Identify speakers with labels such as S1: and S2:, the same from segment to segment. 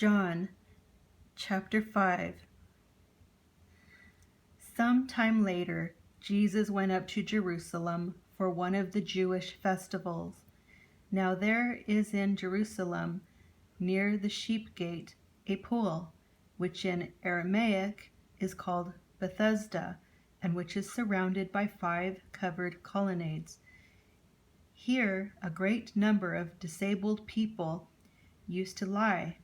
S1: John chapter 5. Some time later, Jesus went up to Jerusalem for one of the Jewish festivals. Now there is in Jerusalem, near the sheep gate, a pool, which in Aramaic is called Bethesda, and which is surrounded by 5 covered colonnades. Here a great number of disabled people used to lie,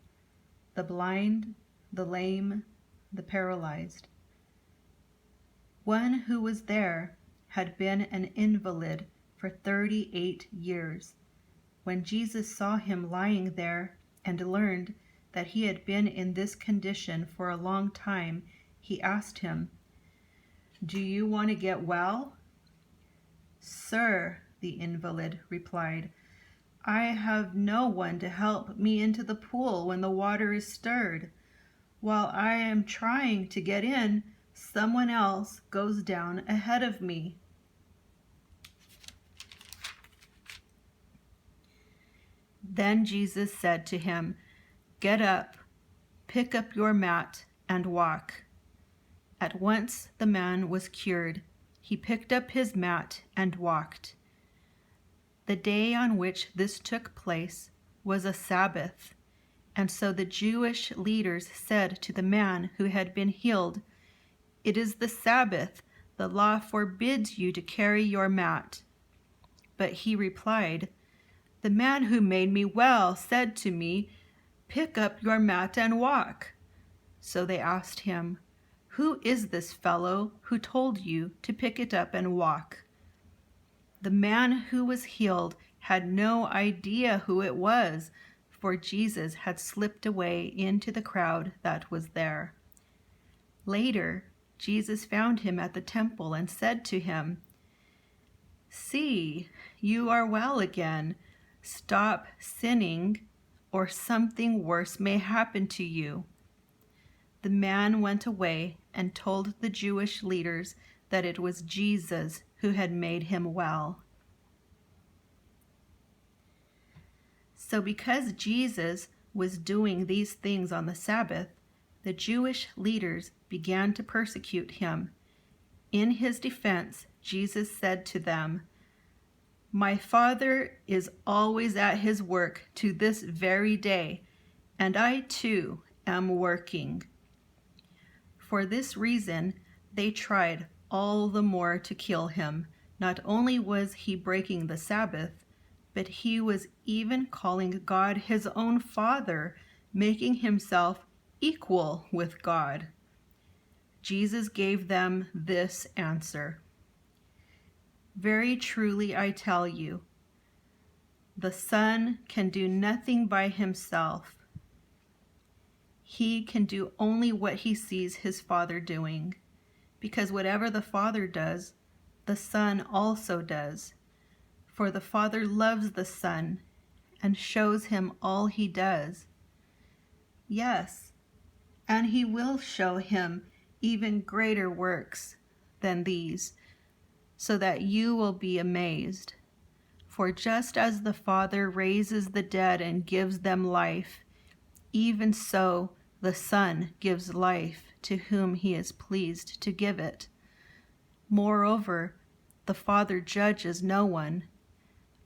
S1: the blind, the lame, the paralyzed. One who was there had been an invalid for 38 years. When Jesus saw him lying there and learned that he had been in this condition for a long time, he asked him, "Do you want to get well?" "Sir," the invalid replied, "I have no one to help me into the pool when the water is stirred. While I am trying to get in, someone else goes down ahead of me." Then Jesus said to him, "Get up, pick up your mat, and walk." At once the man was cured. He picked up his mat and walked. The day on which this took place was a Sabbath, and so the Jewish leaders said to the man who had been healed, "It is the Sabbath. The law forbids you to carry your mat." But he replied, "The man who made me well said to me, 'Pick up your mat and walk.'" So they asked him, "Who is this fellow who told you to pick it up and walk?" The man who was healed had no idea who it was, for Jesus had slipped away into the crowd that was there. Later, Jesus found him at the temple and said to him, "See, you are well again. Stop sinning, or something worse may happen to you." The man went away and told the Jewish leaders that it was Jesus who had made him well. So because Jesus was doing these things on the Sabbath, the Jewish leaders began to persecute him. In his defense, Jesus said to them, "My Father is always at his work to this very day, and I too am working." For this reason, they tried all the more to kill him. Not only was he breaking the Sabbath, but he was even calling God his own Father, making himself equal with God. Jesus gave them this answer, "Very truly I tell you, the Son can do nothing by himself. He can do only what he sees his Father doing, because whatever the Father does, the Son also does. For the Father loves the Son and shows him all he does. Yes, and he will show him even greater works than these, so that you will be amazed. For just as the Father raises the dead and gives them life, even so the Son gives life to whom he is pleased to give it. Moreover, the Father judges no one,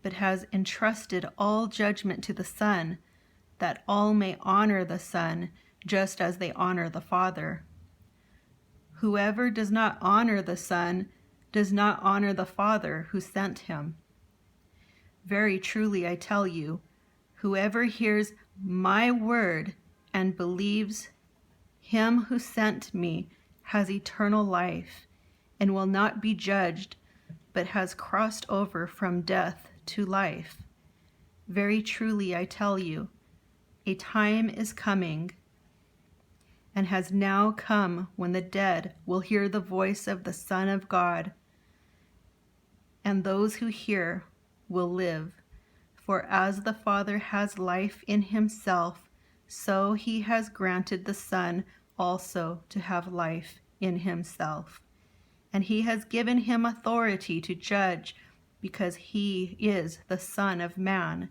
S1: but has entrusted all judgment to the Son, that all may honor the Son just as they honor the Father. Whoever does not honor the Son does not honor the Father who sent him. Very truly I tell you, whoever hears my word and believes him who sent me has eternal life and will not be judged, but has crossed over from death to life. Very truly I tell you, a time is coming and has now come when the dead will hear the voice of the Son of God, and those who hear will live. For as the Father has life in himself, so he has granted the Son also to have life in himself. And he has given him authority to judge, because he is the Son of Man.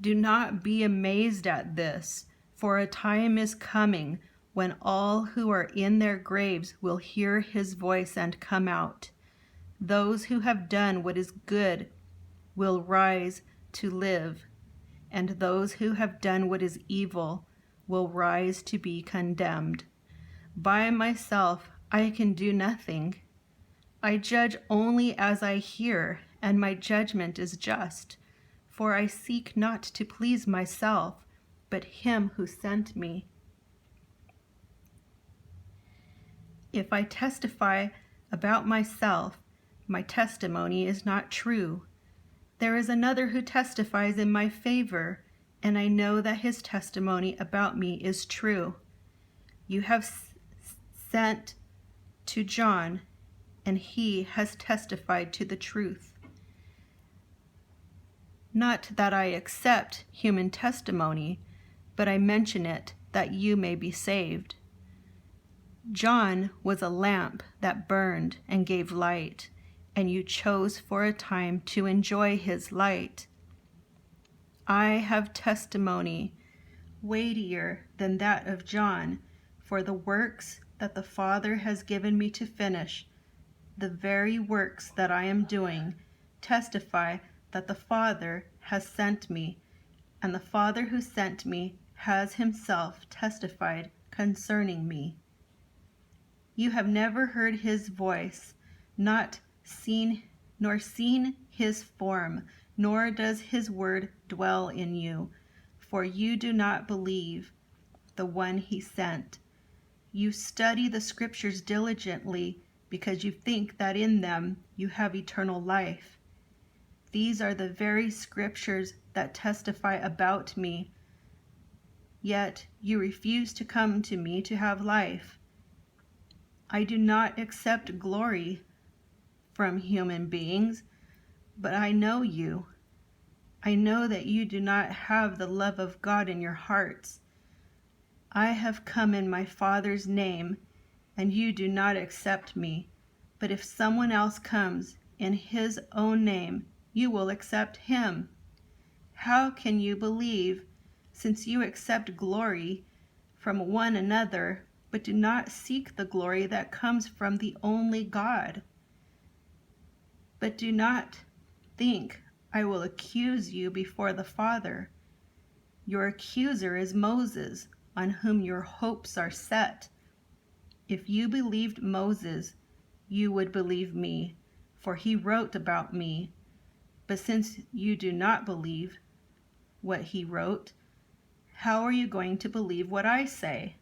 S1: Do not be amazed at this, For a time is coming when all who are in their graves will hear his voice and come out. Those who have done what is good will rise to live, and those who have done what is evil will rise to be condemned. By myself I can do nothing. I judge only as I hear, and my judgment is just, for I seek not to please myself, but him who sent me. If I testify about myself, my testimony is not true. There is another who testifies in my favor, and I know that his testimony about me is true. You have sent to John, and he has testified to the truth. Not that I accept human testimony, but I mention it that you may be saved. John was a lamp that burned and gave light, and you chose for a time to enjoy his light. I have testimony weightier than that of John, for the works that the Father has given me to finish, the very works that I am doing, testify that the Father has sent me, and the Father who sent me has himself testified concerning me. You have never heard his voice, not seen his form, nor does his word dwell in you, for you do not believe the one he sent. You study the scriptures diligently because you think that in them you have eternal life. These are the very scriptures that testify about me, yet you refuse to come to me to have life. I do not accept glory from human beings, but I know you. I know that you do not have the love of God in your hearts. I have come in my Father's name, and you do not accept me. But if someone else comes in his own name, you will accept him. How can you believe, since you accept glory from one another, but do not seek the glory that comes from the only God? But do not think I will accuse you before the Father. Your accuser is Moses, on whom your hopes are set. If you believed Moses, you would believe me, for he wrote about me. But since you do not believe what he wrote, how are you going to believe what I say?